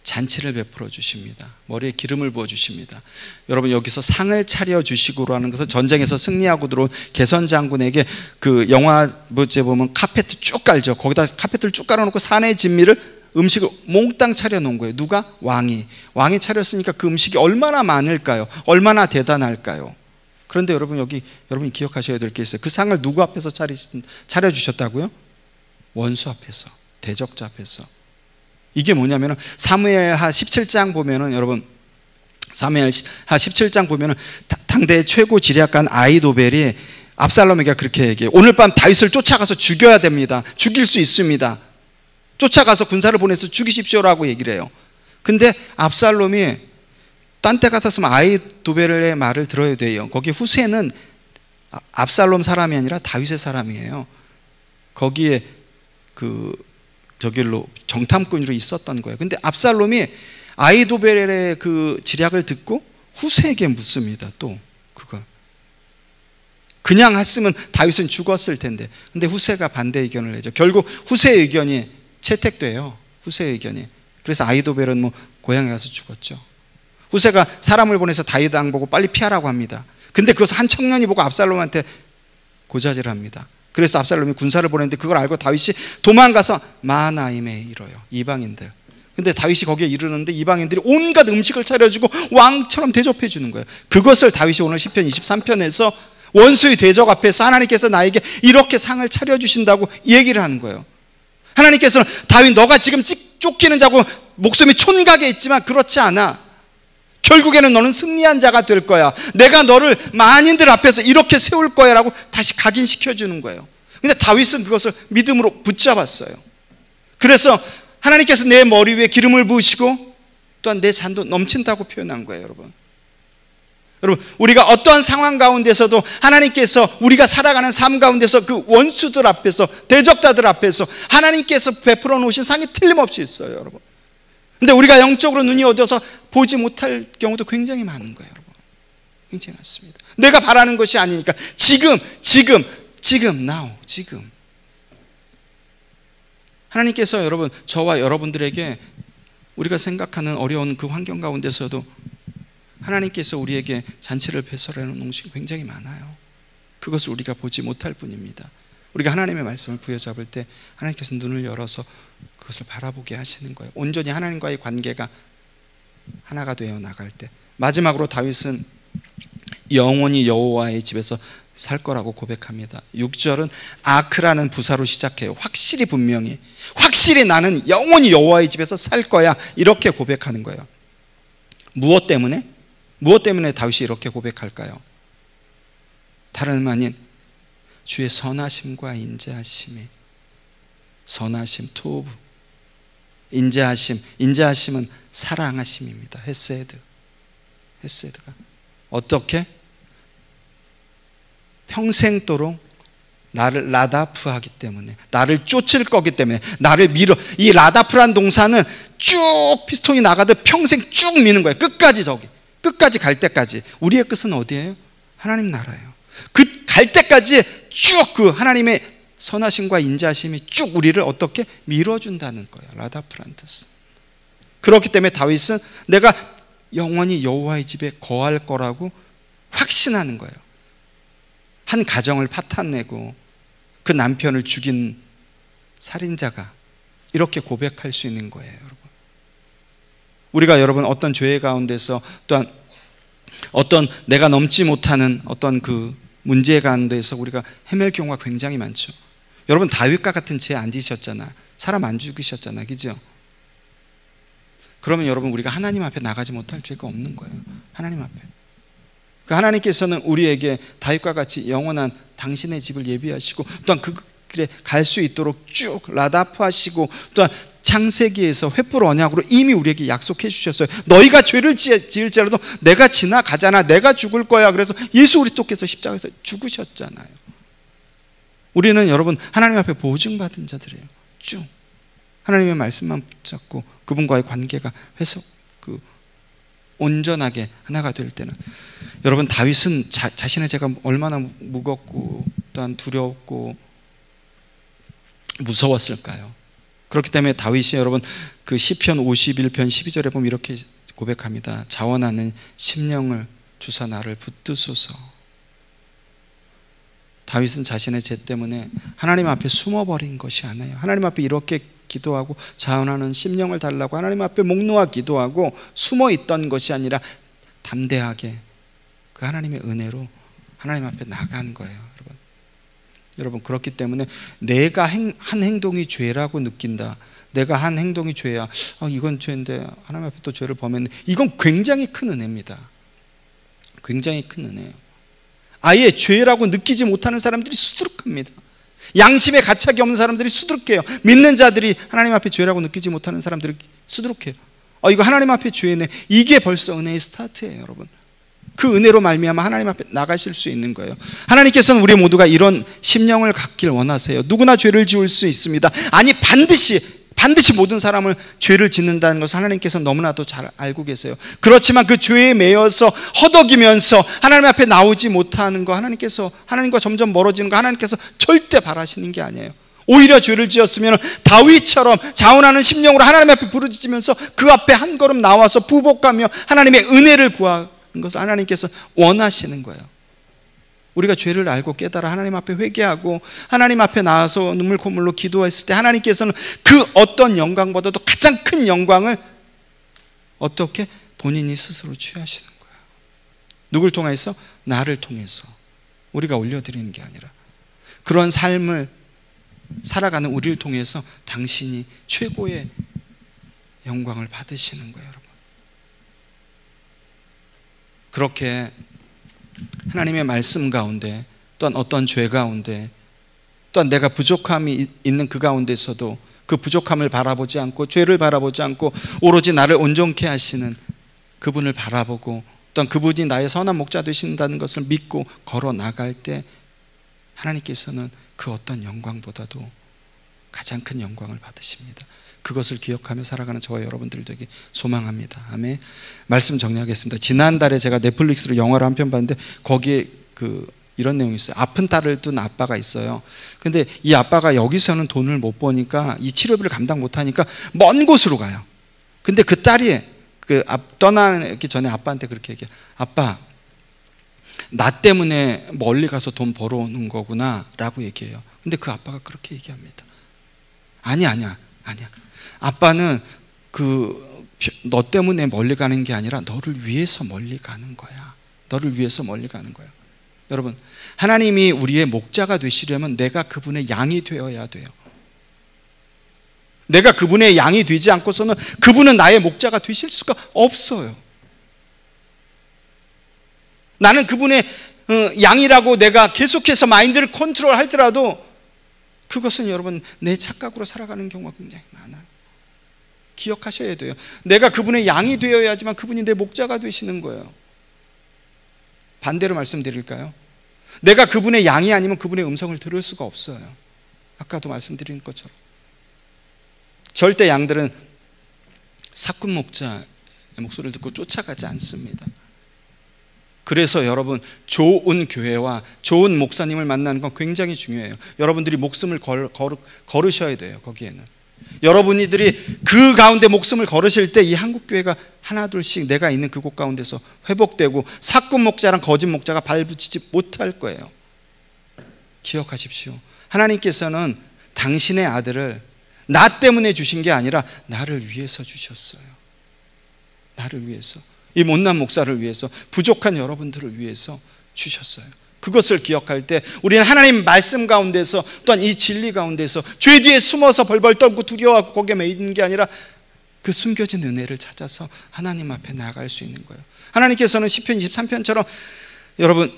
[SPEAKER 1] 잔치를 베풀어 주십니다. 머리에 기름을 부어 주십니다. 여러분, 여기서 상을 차려 주시고로 하는 것은 전쟁에서 승리하고 들어온 개선 장군에게 그 영화 뭐지 보면 카페트 쭉 깔죠. 거기다 카페트를 쭉 깔아놓고 산의 진미를 음식을 몽땅 차려놓은 거예요. 누가? 왕이 차렸으니까 그 음식이 얼마나 많을까요? 얼마나 대단할까요? 그런데 여러분, 여기 여러분이 기억하셔야 될 게 있어요. 그 상을 누구 앞에서 차려주셨다고요? 원수 앞에서, 대적자 앞에서. 이게 뭐냐면은 사무엘하 17장 보면은, 여러분 사무엘하 17장 보면은 당대 최고 지략관 아히도벨이 압살롬에게 그렇게 얘기해요. 오늘 밤 다윗을 쫓아가서 죽여야 됩니다. 죽일 수 있습니다. 쫓아가서 군사를 보내서 죽이십시오라고 얘기를 해요. 근데 압살롬이 딴 때 같았으면 아히도벨의 말을 들어야 돼요. 거기 후세는 압살롬 사람이 아니라 다윗의 사람이에요. 거기에 저길로 정탐꾼으로 있었던 거예요. 근데 압살롬이 아히도벨의 그 지략을 듣고 후세에게 묻습니다. 또 그걸 그냥 했으면 다윗은 죽었을 텐데, 근데 후세가 반대 의견을 내죠. 결국 후세의 의견이 채택돼요. 후세의 의견이. 그래서 아히도벨은 뭐 고향에 가서 죽었죠. 후세가 사람을 보내서 다윗 왕 보고 빨리 피하라고 합니다. 근데 그것을 한 청년이 보고 압살롬한테 고자질합니다. 그래서 압살롬이 군사를 보냈는데 그걸 알고 다윗이 도망가서 마하나임에 이뤄요. 이방인들. 근데 다윗이 거기에 이르는데 이방인들이 온갖 음식을 차려주고 왕처럼 대접해 주는 거예요. 그것을 다윗이 오늘 시편 23편에서 원수의 대적 앞에서 하나님께서 나에게 이렇게 상을 차려주신다고 얘기를 하는 거예요. 하나님께서는 다윗, 너가 지금 쫓기는 자고 목숨이 촌각에 있지만 그렇지 않아. 결국에는 너는 승리한 자가 될 거야. 내가 너를 만인들 앞에서 이렇게 세울 거야 라고 다시 각인시켜 주는 거예요. 근데 다윗은 그것을 믿음으로 붙잡았어요. 그래서 하나님께서 내 머리 위에 기름을 부으시고 또한 내 잔도 넘친다고 표현한 거예요. 여러분, 우리가 어떠한 상황 가운데서도 하나님께서 우리가 살아가는 삶 가운데서 그 원수들 앞에서, 대적자들 앞에서 하나님께서 베풀어 놓으신 상이 틀림없이 있어요. 여러분, 근데 우리가 영적으로 눈이 어두워서 보지 못할 경우도 굉장히 많은 거예요. 여러분, 굉장히 많습니다. 내가 바라는 것이 아니니까 지금 now 지금 하나님께서 여러분, 저와 여러분들에게 우리가 생각하는 어려운 그 환경 가운데서도 하나님께서 우리에게 잔치를 배설해 놓은 것이 굉장히 많아요. 그것을 우리가 보지 못할 뿐입니다. 우리가 하나님의 말씀을 부여잡을 때 하나님께서 눈을 열어서 그것을 바라보게 하시는 거예요. 온전히 하나님과의 관계가 하나가 되어 나갈 때. 마지막으로 다윗은 영원히 여호와의 집에서 살 거라고 고백합니다. 6절은 아크라는 부사로 시작해요. 확실히, 분명히, 확실히 나는 영원히 여호와의 집에서 살 거야, 이렇게 고백하는 거예요. 무엇 때문에 다윗이 이렇게 고백할까요? 다름 아닌 주의 선하심과 인자하심이, 선하심, 토브, 인자하심은 사랑하심입니다. 헤세드가 어떻게? 평생도록 나를 라다프하기 때문에, 나를 쫓을 거기 때문에, 나를 밀어. 이 라다프란 동사는 쭉 피스톤이 나가듯 평생 쭉 미는 거예요. 끝까지 갈 때까지. 우리의 끝은 어디예요? 하나님 나라예요. 그 갈 때까지 쭉 그 하나님의 선하심과 인자심이 쭉 우리를 어떻게 밀어준다는 거예요. 라다프란 뜻은. 그렇기 때문에 다윗은 내가 영원히 여호와의 집에 거할 거라고 확신하는 거예요. 한 가정을 파탄내고 그 남편을 죽인 살인자가 이렇게 고백할 수 있는 거예요. 여러분, 우리가 여러분 어떤 죄 가운데서, 또한 어떤 내가 넘지 못하는 어떤 그 문제 가운데서 우리가 헤맬 경우가 굉장히 많죠. 여러분, 다윗과 같은 죄 안 지셨잖아. 사람 안 죽이셨잖아. 그죠? 그러면 여러분, 우리가 하나님 앞에 나가지 못할 죄가 없는 거예요. 하나님 앞에. 그 하나님께서는 우리에게 다윗과 같이 영원한 당신의 집을 예비하시고, 또한 그 길에 갈 수 있도록 쭉 라다프하시고, 또한 창세기에서 횃불 언약으로 이미 우리에게 약속해 주셨어요. 너희가 죄를 지을지라도 내가 지나가잖아. 내가 죽을 거야. 그래서 예수 그리스도께서 십자가에서 죽으셨잖아요. 우리는 여러분 하나님 앞에 보증받은 자들이에요. 쭉 하나님의 말씀만 붙잡고 그분과의 관계가 온전하게 하나가 될 때는, 여러분 다윗은 자신의 죄가 얼마나 무겁고 또한 두렵고 무서웠을까요? 그렇기 때문에 다윗이 여러분 그 시편 51편 12절에 보면 이렇게 고백합니다. 자원하는 심령을 주사 나를 붙드소서. 다윗은 자신의 죄 때문에 하나님 앞에 숨어버린 것이 아니에요. 하나님 앞에 이렇게 기도하고 자원하는 심령을 달라고 하나님 앞에 목 놓아 기도하고 숨어있던 것이 아니라 담대하게 그 하나님의 은혜로 하나님 앞에 나간 거예요. 여러분 그렇기 때문에 내가 한 행동이 죄라고 느낀다, 내가 한 행동이 죄야, 이건 죄인데 하나님 앞에 또 죄를 범했네, 이건 굉장히 큰 은혜입니다. 굉장히 큰 은혜예요. 아예 죄라고 느끼지 못하는 사람들이 수두룩합니다. 양심에 가책이 없는 사람들이 수두룩해요. 믿는 자들이 하나님 앞에 죄라고 느끼지 못하는 사람들이 수두룩해요. 이거 하나님 앞에 죄네, 이게 벌써 은혜의 스타트예요. 여러분 그 은혜로 말미암아 하나님 앞에 나가실 수 있는 거예요. 하나님께서는 우리 모두가 이런 심령을 갖길 원하세요. 누구나 죄를 지을 수 있습니다. 아니 반드시 모든 사람을 죄를 짓는다는 것을 하나님께서 너무나도 잘 알고 계세요. 그렇지만 그 죄에 매여서 허덕이면서 하나님 앞에 나오지 못하는 거, 하나님과 점점 멀어지는 거 하나님께서 절대 바라시는 게 아니에요. 오히려 죄를 지었으면 다윗처럼 자원하는 심령으로 하나님 앞에 부르짖으면서 그 앞에 한 걸음 나와서 부복하며 하나님의 은혜를 구하는 것을 하나님께서 원하시는 거예요. 우리가 죄를 알고 깨달아 하나님 앞에 회개하고 하나님 앞에 나와서 눈물 콧물로 기도했을 때 하나님께서는 그 어떤 영광보다도 가장 큰 영광을 어떻게 본인이 스스로 취하시는 거예요. 누굴 통해서? 나를 통해서. 우리가 올려드리는 게 아니라 그런 삶을 살아가는 우리를 통해서 당신이 최고의 영광을 받으시는 거예요. 여러분 그렇게 하나님의 말씀 가운데 또한 어떤 죄 가운데 또한 내가 부족함이 있는 그 가운데서도 그 부족함을 바라보지 않고 죄를 바라보지 않고 오로지 나를 온전케 하시는 그분을 바라보고 또한 그분이 나의 선한 목자 되신다는 것을 믿고 걸어 나갈 때 하나님께서는 그 어떤 영광보다도 가장 큰 영광을 받으십니다. 그것을 기억하며 살아가는 저와 여러분들 되게 소망합니다. 아멘. 말씀 정리하겠습니다. 지난달에 제가 넷플릭스로 영화를 한 편 봤는데 거기에 이런 내용이 있어요. 아픈 딸을 둔 아빠가 있어요. 근데 이 아빠가 여기서는 돈을 못 버니까 이 치료비를 감당 못하니까 먼 곳으로 가요. 근데 그 딸이 떠나기 전에 아빠한테 그렇게 얘기해요. 아빠, 나 때문에 멀리 가서 돈 벌어오는 거구나 라고 얘기해요. 근데 그 아빠가 그렇게 얘기합니다. 아니야. 아빠는 너 때문에 멀리 가는 게 아니라 너를 위해서 멀리 가는 거야. 너를 위해서 멀리 가는 거야. 여러분, 하나님이 우리의 목자가 되시려면 내가 그분의 양이 되어야 돼요. 내가 그분의 양이 되지 않고서는 그분은 나의 목자가 되실 수가 없어요. 나는 그분의 양이라고 내가 계속해서 마인드를 컨트롤 할지라도 그것은 여러분 내 착각으로 살아가는 경우가 굉장히 많아요. 기억하셔야 돼요. 내가 그분의 양이 되어야지만 그분이 내 목자가 되시는 거예요. 반대로 말씀드릴까요? 내가 그분의 양이 아니면 그분의 음성을 들을 수가 없어요. 아까도 말씀드린 것처럼 절대 양들은 사꾼 목자의 목소리를 듣고 쫓아가지 않습니다. 그래서 여러분 좋은 교회와 좋은 목사님을 만나는 건 굉장히 중요해요. 여러분들이 목숨을 걸으셔야 돼요. 거기에는 여러분들이 그 가운데 목숨을 걸으실 때 이 한국교회가 하나 둘씩 내가 있는 그곳 가운데서 회복되고 사꾼 목자랑 거짓 목자가 발붙이지 못할 거예요. 기억하십시오. 하나님께서는 당신의 아들을 나 때문에 주신 게 아니라 나를 위해서 주셨어요. 나를 위해서, 이 못난 목사를 위해서, 부족한 여러분들을 위해서 주셨어요. 그것을 기억할 때 우리는 하나님 말씀 가운데서 또한 이 진리 가운데서 죄 뒤에 숨어서 벌벌 떨고 두려워하고 거기에 매이는 게 아니라 그 숨겨진 은혜를 찾아서 하나님 앞에 나아갈 수 있는 거예요. 하나님께서는 시편 23편처럼 여러분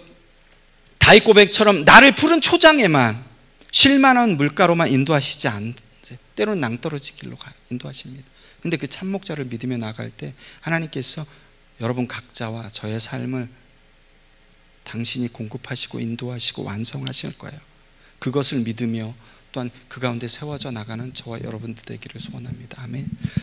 [SPEAKER 1] 다윗 고백처럼 나를 푸른 초장에만 쉴만한 물가로만 인도하시지 않으세요. 때로는 낭떠러지 길로 인도하십니다. 근데 그 참목자를 믿으며 나갈 때 하나님께서 여러분 각자와 저의 삶을 당신이 공급하시고 인도하시고 완성하실 거예요. 그것을 믿으며 또한 그 가운데 세워져 나가는 저와 여러분들 되기를 소원합니다. 아멘.